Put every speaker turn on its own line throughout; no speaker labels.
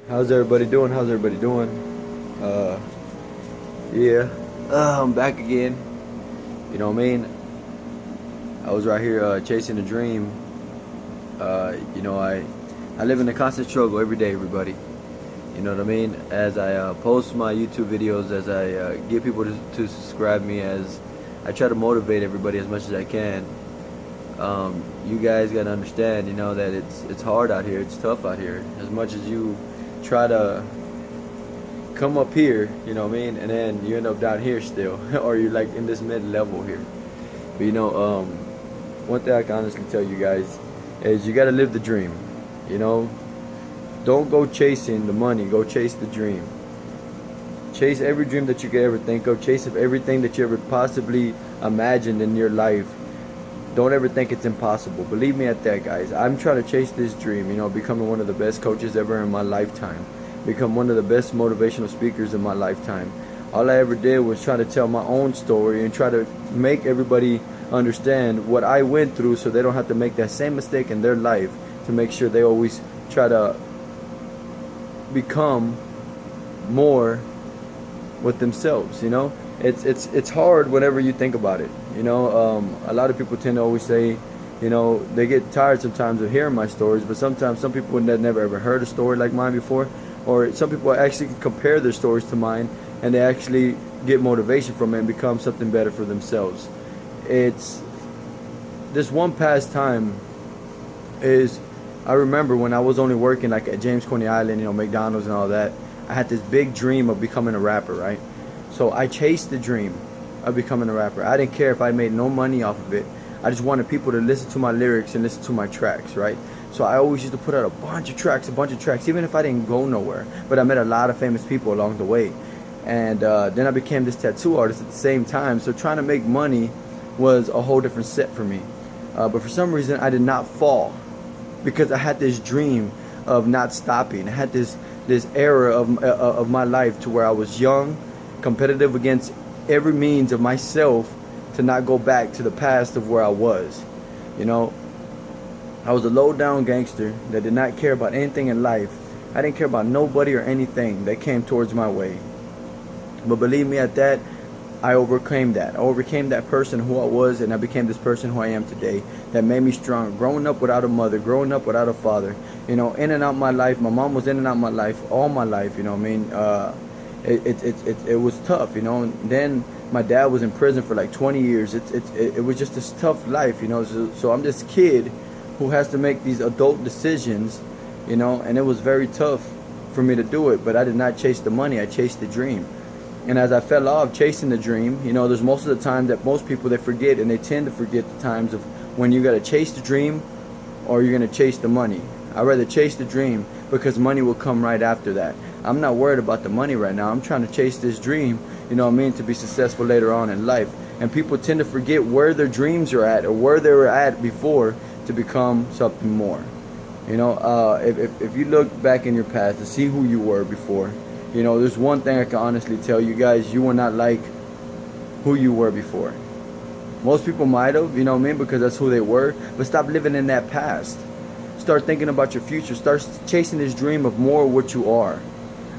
How's everybody doing? How's everybody doing? Uh, yeah, I'm back again. You know what I mean? I was right here chasing a dream. I live in a constant struggle every day, everybody. You know what I mean? As I post my YouTube videos, as I get people to subscribe me, as I try to motivate everybody as much as I can. You guys gotta understand, that it's hard out here. It's tough out here. As much as you try to come up here, you know what I mean, and then you end up down here still, or you're like in this mid level here. But one thing I can honestly tell you guys is you gotta live the dream. You know, don't go chasing the money. Go chase the dream. Chase every dream that you could ever think of. Chase everything that you ever possibly imagined in your life. Don't ever think it's impossible. Believe me at that, guys. I'm trying to chase this dream, becoming one of the best coaches ever in my lifetime. Become one of the best motivational speakers in my lifetime. All I ever did was try to tell my own story and try to make everybody understand what I went through so they don't have to make that same mistake in their life, to make sure they always try to become more with themselves. It's hard whenever you think about it. A lot of people tend to always say, they get tired sometimes of hearing my stories, but sometimes some people that never ever heard a story like mine before, or some people actually compare their stories to mine, and they actually get motivation from it and become something better for themselves. It's this one past time is, I remember when I was only working like at James Coney Island, McDonald's and all that, I had this big dream of becoming a rapper, right? So I chased the dream of becoming a rapper. I didn't care if I made no money off of it. I just wanted people to listen to my lyrics and listen to my tracks, right? So I always used to put out a bunch of tracks, even if I didn't go nowhere. But I met a lot of famous people along the way. And then I became this tattoo artist at the same time. So trying to make money was a whole different set for me. But for some reason, I did not fall, because I had this dream of not stopping. I had this era of my life to where I was young, competitive against every means of myself, to not go back to the past of where I was. I was a low down gangster that did not care about anything in life. I didn't care about nobody or anything that came towards my way. But believe me, at that, I overcame that. I overcame that person who I was, and I became this person who I am today, that made me strong. Growing up without a mother, growing up without a father, in and out my life. My mom was in and out my life, all my life, it was tough, And then my dad was in prison for like 20 years. It was just this tough life, So I'm this kid who has to make these adult decisions, and it was very tough for me to do it. But I did not chase the money. I chased the dream. And as I fell off chasing the dream, there's most of the time that most people, they forget, and they tend to forget the times of when you got to chase the dream or you're going to chase the money. I'd rather chase the dream, because money will come right after that. I'm not worried about the money right now. I'm trying to chase this dream, to be successful later on in life. And people tend to forget where their dreams are at, or where they were at before, to become something more. If you look back in your past to see who you were before, there's one thing I can honestly tell you guys: you will not like who you were before. Most people might have, because that's who they were. But stop living in that past. Start thinking about your future. Start chasing this dream of more of what you are.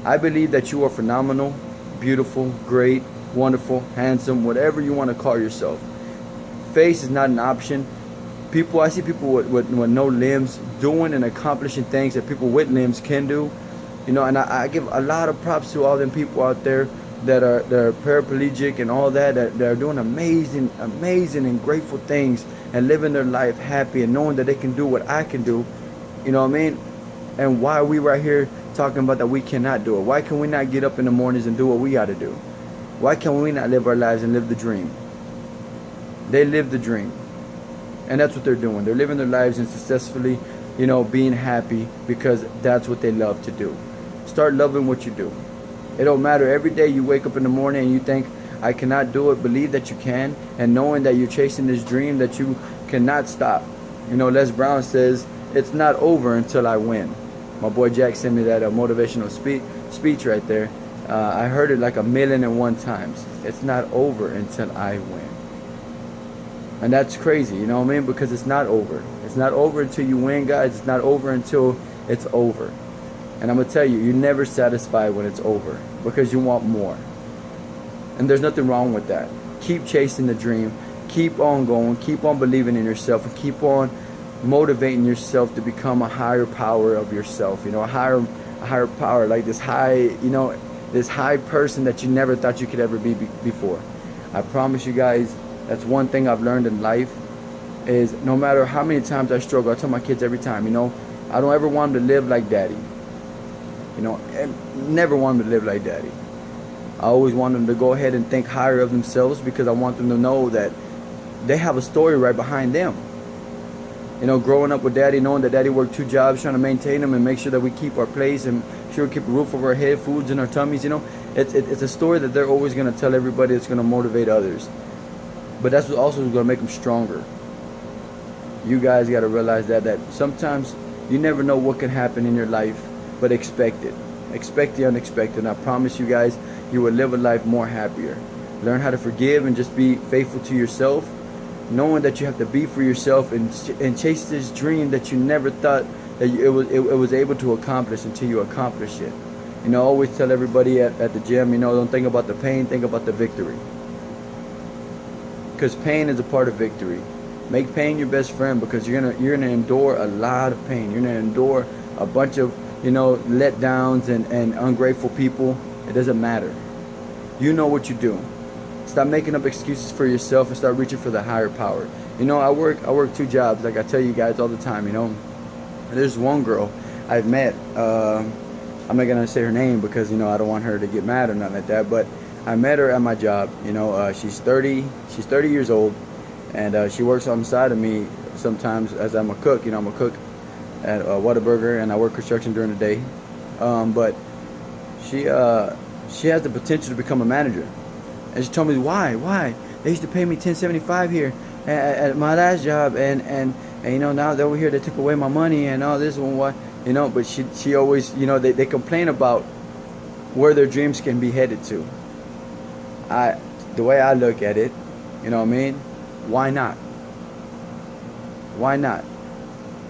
I believe that you are phenomenal, beautiful, great, wonderful, handsome, whatever you want to call yourself. Face is not an option. I see people with no limbs doing and accomplishing things that people with limbs can do. And I give a lot of props to all them people out there that are paraplegic and all that are doing amazing and grateful things, and living their life happy and knowing that they can do what I can do. And why are we right here talking about that we cannot do it? Why can we not get up in the mornings and do what we got to do? Why can we not live our lives and live the dream? They live the dream, and that's what they're doing. They're living their lives and successfully, being happy, because that's what they love to do. Start loving what you do. It don't matter. Every day you wake up in the morning and you think, I cannot do it. Believe that you can, and knowing that you're chasing this dream that you cannot stop. Les Brown says, it's not over until I win. My boy Jack sent me that motivational speech right there. I heard it like 1,000,001 times. It's not over until I win. And that's crazy, because it's not over. It's not over until you win, guys. It's not over until it's over. And I'm going to tell you, you're never satisfied when it's over because you want more. And there's nothing wrong with that. Keep chasing the dream. Keep on going. Keep on believing in yourself. And keep on motivating yourself to become a higher power of yourself. You know, a higher power, like this high, you know, this high person that you never thought you could ever be before. I promise you guys, that's one thing I've learned in life, is no matter how many times I struggle, I tell my kids every time, you know, I don't ever want them to live like daddy. You know, and never want them to live like daddy. I always want them to go ahead and think higher of themselves, because I want them to know that they have a story right behind them. You know, growing up with daddy, knowing that daddy worked 2 jobs, trying to maintain them and make sure that we keep our place and sure keep a roof over our head, foods in our tummies, you know. It's a story that they're always going to tell everybody. It's going to motivate others. But that's what also is going to make them stronger. You guys got to realize that sometimes you never know what can happen in your life, but expect it. Expect the unexpected. And I promise you guys, you will live a life more happier. Learn how to forgive and just be faithful to yourself, knowing that you have to be for yourself and chase this dream that you never thought that it was able to accomplish until you accomplish it. You know, I always tell everybody at the gym, you know, don't think about the pain, think about the victory. Because pain is a part of victory. Make pain your best friend, because you're gonna endure a lot of pain. You're gonna endure a bunch of, you know, letdowns and ungrateful people. It doesn't matter. You know what you do. Stop making up excuses for yourself and start reaching for the higher power. You know, I work 2 jobs, like I tell you guys all the time, you know. And there's one girl I've met, I'm not gonna say her name because, you know, I don't want her to get mad or nothing like that, but I met her at my job. You know, she's 30 years old, and she works on the side of me sometimes as I'm a cook. You know, I'm a cook at Whataburger, and I work construction during the day. But she has the potential to become a manager. And she told me, why? They used to pay me $10.75 here at my last job, and you know, now they're over here, they took away my money and all this and what, you know. But she always, you know, they complain about where their dreams can be headed to. The way I look at it, you know what I mean? Why not? Why not?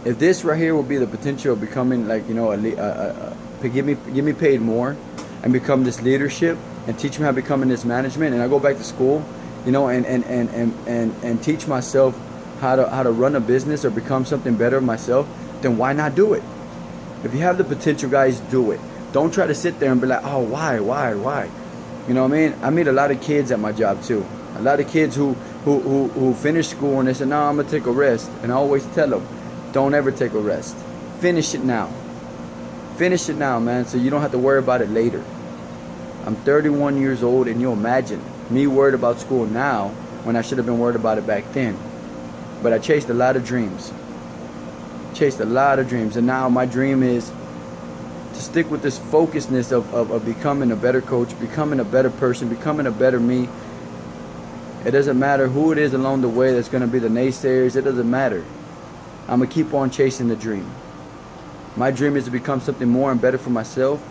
If this right here will be the potential of becoming, like, you know, give me paid more and become this leadership and teach me how to become in this management, and I go back to school, you know, and teach myself how to run a business or become something better myself, then why not do it? If you have the potential, guys, do it. Don't try to sit there and be like, oh, why? You know what I mean? I meet a lot of kids at my job too. A lot of kids who finish school and they say, no, I'm gonna take a rest. And I always tell them, don't ever take a rest. Finish it now. Finish it now, man, so you don't have to worry about it later. I'm 31 years old, and you imagine me worried about school now when I should have been worried about it back then. But I chased a lot of dreams. And now my dream is to stick with this focusedness of becoming a better coach, becoming a better person, becoming a better me. It doesn't matter who it is along the way that's going to be the naysayers. It doesn't matter. I'm going to keep on chasing the dream. My dream is to become something more and better for myself.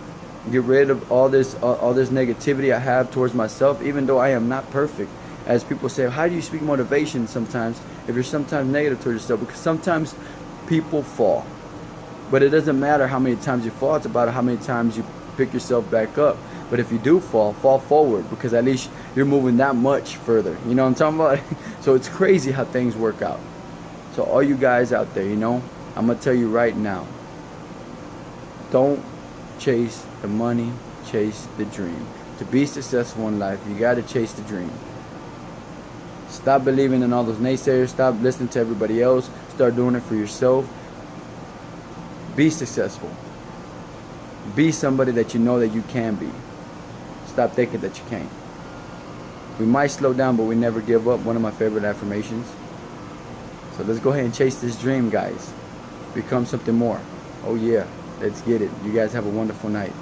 Get rid of all this negativity I have towards myself, even though I am not perfect. As people say, how do you speak motivation sometimes if you're sometimes negative towards yourself? Because sometimes people fall. But it doesn't matter how many times you fall. It's about how many times you pick yourself back up. But if you do fall forward, because at least you're moving that much further. You know what I'm talking about? So it's crazy how things work out. So all you guys out there, you know, I'm going to tell you right now, don't chase the money, chase the dream. To be successful in life, you got to chase the dream. Stop believing in all those naysayers. Stop listening to everybody else. Start doing it for yourself. Be successful. Be somebody that you know that you can be. Stop thinking that you can't. We might slow down, but we never give up. One of my favorite affirmations. So let's go ahead and chase this dream, guys. Become something more. Oh yeah, let's get it. You guys have a wonderful night.